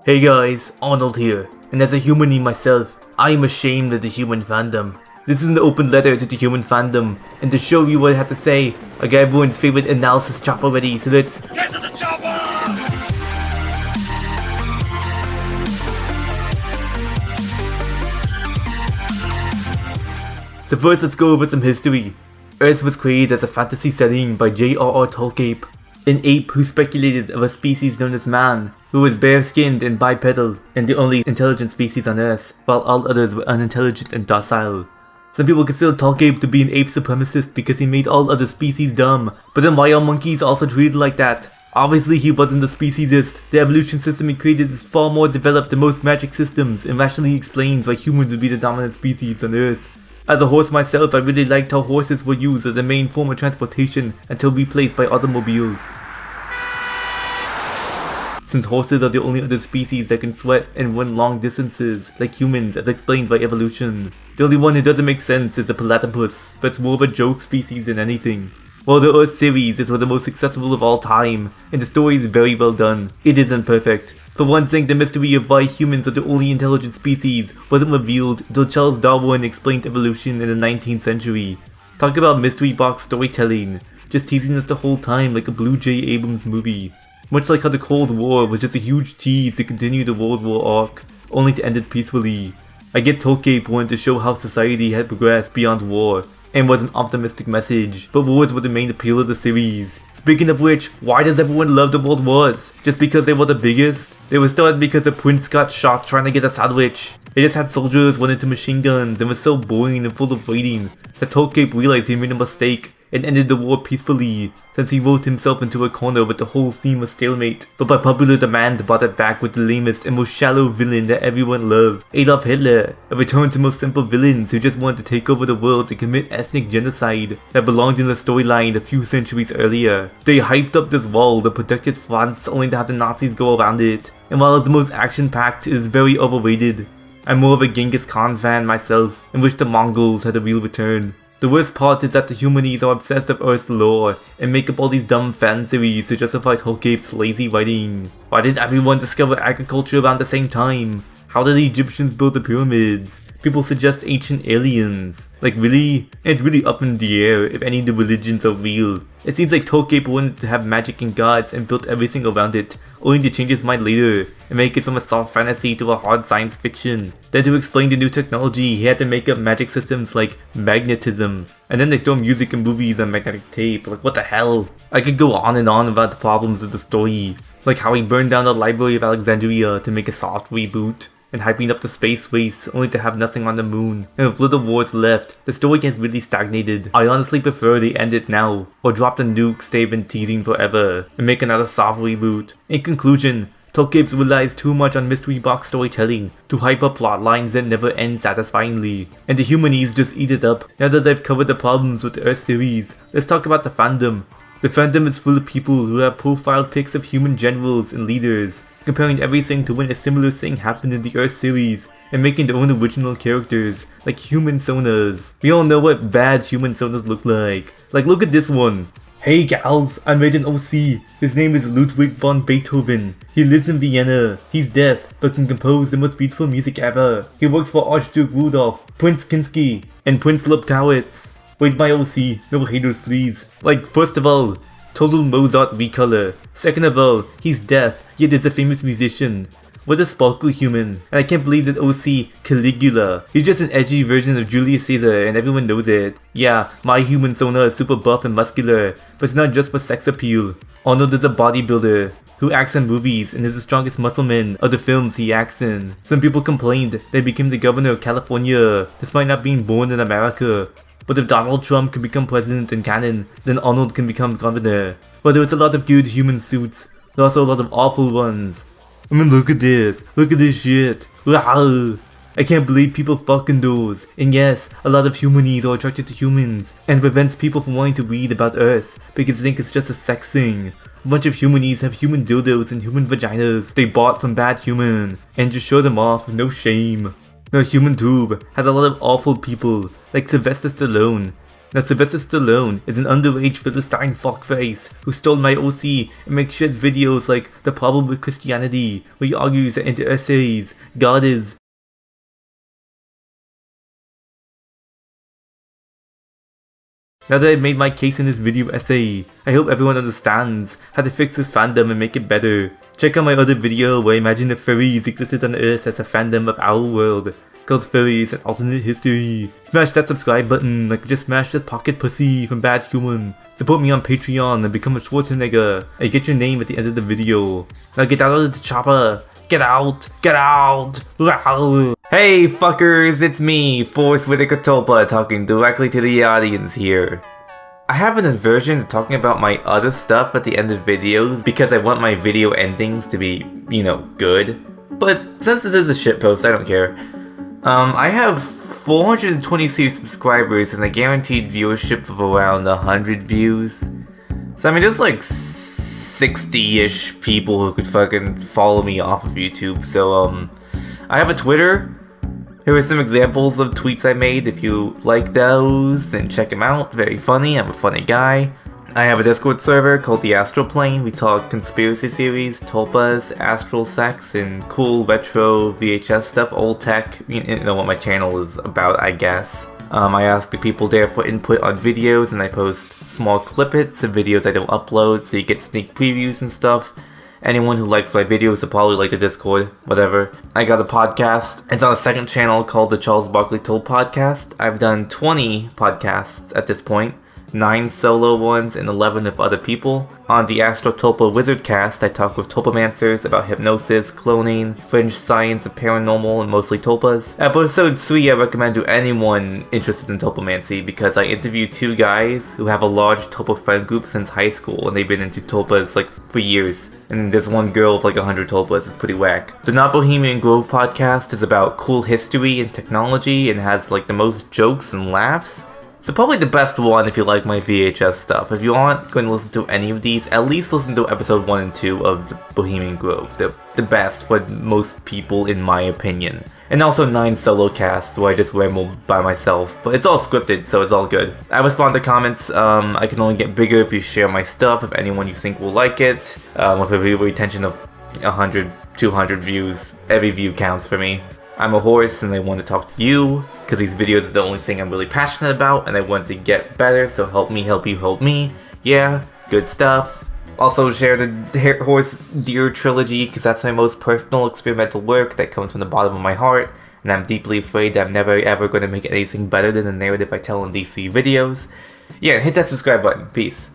Hey guys, Arnold here, and as a human myself, I am ashamed of the human fandom. This is an open letter to the human fandom, and to show you what I have to say, I got everyone's favorite analysis chopper ready, so let's Get to the chopper! So first, let's go over some history. Earth was created as a fantasy setting by J.R.R. Tolkien, an ape who speculated of a species known as man, who was bare-skinned and bipedal, and the only intelligent species on Earth, while all others were unintelligent and docile. Some people consider Tolkien to be an ape supremacist because he made all other species dumb, but then why are monkeys also treated like that? Obviously he wasn't a speciesist. The evolution system he created is far more developed than most magic systems, and rationally explains why humans would be the dominant species on Earth. As a horse myself, I really liked how horses were used as the main form of transportation until replaced by automobiles. Since horses are the only other species that can sweat and run long distances, like humans as explained by evolution. The only one who doesn't make sense is the platypus, but it's more of a joke species than anything. While the Earth series is one of the most successful of all time, and the story is very well done, it isn't perfect. For one thing, the mystery of why humans are the only intelligent species wasn't revealed until Charles Darwin explained evolution in the 19th century. Talk about mystery box storytelling, just teasing us the whole time like a Blue J. Abrams movie. Much like how the Cold War was just a huge tease to continue the World War arc, only to end it peacefully. I get Tolkien wanted to show how society had progressed beyond war, and was an optimistic message, but wars were the main appeal of the series. Speaking of which, why does everyone love the World Wars? Just because they were the biggest? They were started because a prince got shot trying to get a sandwich. They just had soldiers run into machine guns and was so boring and full of waiting that Tolkien realized he made a mistake and ended the war peacefully, since he wrote himself into a corner with the whole theme of stalemate, but by popular demand brought it back with the lamest and most shallow villain that everyone loves, Adolf Hitler, a return to most simple villains who just wanted to take over the world and commit ethnic genocide that belonged in the storyline a few centuries earlier. They hyped up this wall that protected France only to have the Nazis go around it, and while it's the most action-packed, it is very overrated. I'm more of a Genghis Khan fan myself, and wish the Mongols had a real return. The worst part is that the humanities are obsessed with Earth's lore and make up all these dumb fan series to justify Tolkien's lazy writing. Why did everyone discover agriculture around the same time? How did the Egyptians build the pyramids? People suggest ancient aliens. Like really? And it's really up in the air if any of the religions are real. It seems like Tolkien wanted to have magic and gods and built everything around it, only to change his mind later and make it from a soft fantasy to a hard science fiction. Then to explain the new technology, he had to make up magic systems like magnetism. And then they store music and movies on magnetic tape. Like what the hell? I could go on and on about the problems of the story. Like how he burned down the Library of Alexandria to make a soft reboot, and hyping up the space race only to have nothing on the moon. And with little wars left, the story has really stagnated. I honestly prefer they end it now, or drop the nukes they've been teasing forever, and make another soft reboot. In conclusion, Tolkien relies too much on mystery box storytelling to hype up plot lines that never end satisfyingly, and the humanities just eat it up. Now that I've covered the problems with the Earth series, let's talk about the fandom. The fandom is full of people who have profile pics of human generals and leaders, comparing everything to when a similar thing happened in the Earth series, and making their own original characters, like human sonas. We all know what bad human sonas look like. Like look at this one. Hey gals, I made an OC. His name is Ludwig von Beethoven. He lives in Vienna. He's deaf, but can compose the most beautiful music ever. He works for Archduke Rudolf, Prince Kinski, and Prince Lobkowitz. Wait, my OC, no haters please. Like, first of all, total Mozart recolor. Second of all, he's deaf, yet is a famous musician. What a sparkle human. And I can't believe that OC Caligula. He's just an edgy version of Julius Caesar and everyone knows it. Yeah, my human sona is super buff and muscular, but it's not just for sex appeal. Arnold is a bodybuilder who acts in movies and is the strongest muscleman of the films he acts in. Some people complained that he became the governor of California despite not being born in America. But if Donald Trump can become president in canon, then Arnold can become governor. But there was a lot of good human suits, there are also a lot of awful ones. I mean, look at this shit. Wow. I can't believe people fucking those. And yes, a lot of humanities are attracted to humans, and prevents people from wanting to read about Earth because they think it's just a sex thing. A bunch of humanities have human dildos and human vaginas they bought from bad human, and just show them off with no shame. Now Human Tube has a lot of awful people, like Sylvester Stallone. Now Sylvester Stallone is an underage Philistine fuckface who stole my OC and makes shit videos like The Problem with Christianity, where he argues that into essays, God is. Now that I've made my case in this video essay, I hope everyone understands how to fix this fandom and make it better. Check out my other video where I imagine the furries existed on Earth as a fandom of our world, called Furries and Alternate History. Smash that subscribe button like you just smashed that pocket pussy from Bad Human. Support me on Patreon and become a Schwarzenegger. I get your name at the end of the video. Now get out of the chopper. Get out! Get out! Hey fuckers, it's me, Forrest Whitaker Topa, talking directly to the audience here. I have an aversion to talking about my other stuff at the end of videos because I want my video endings to be, good. But since this is a shitpost, I don't care. I have 423 subscribers and a guaranteed viewership of around 100 views. So I mean, there's like 60-ish people who could fucking follow me off of YouTube. So I have a Twitter. Here are some examples of tweets I made. If you like those, then check them out. Very funny. I'm a funny guy. I have a Discord server called the Astral Plane. We talk conspiracy theories, tulpas, astral sex, and cool retro VHS stuff, old tech. You know what my channel is about, I guess. I ask the people there for input on videos, and I post small clippets of videos I don't upload, so you get sneak previews and stuff. Anyone who likes my videos will probably like the Discord, whatever. I got a podcast. It's on a second channel called the Charles Barkley Told Podcast. I've done 20 podcasts at this point. 9 solo ones and 11 with other people. On the Astro Tulpa Wizardcast, I talk with tulpamancers about hypnosis, cloning, fringe science, and paranormal, and mostly tulpas. Episode 3 I recommend to anyone interested in tulpamancy because I interviewed 2 guys who have a large tulpa friend group since high school, and they've been into tulpas like for years. And there's one girl with like 100 tulpas. It's pretty whack. The Not Bohemian Grove podcast is about cool history and technology and has like the most jokes and laughs. So probably the best one if you like my VHS stuff. If you aren't going to listen to any of these, at least listen to episode 1 and 2 of the Bohemian Grove. They're the best for most people in my opinion. And also 9 solo casts where I just ramble by myself. But it's all scripted, so it's all good. I respond to comments. I can only get bigger if you share my stuff, if anyone you think will like it. With a view retention of 100, 200 views, every view counts for me. I'm a horse and I want to talk to you, because these videos are the only thing I'm really passionate about and I want to get better, so help me help you help me. Yeah, good stuff. Also share the Horse Deer trilogy, because that's my most personal experimental work that comes from the bottom of my heart, and I'm deeply afraid that I'm never ever going to make anything better than the narrative I tell in these 3 videos. Yeah, hit that subscribe button. Peace.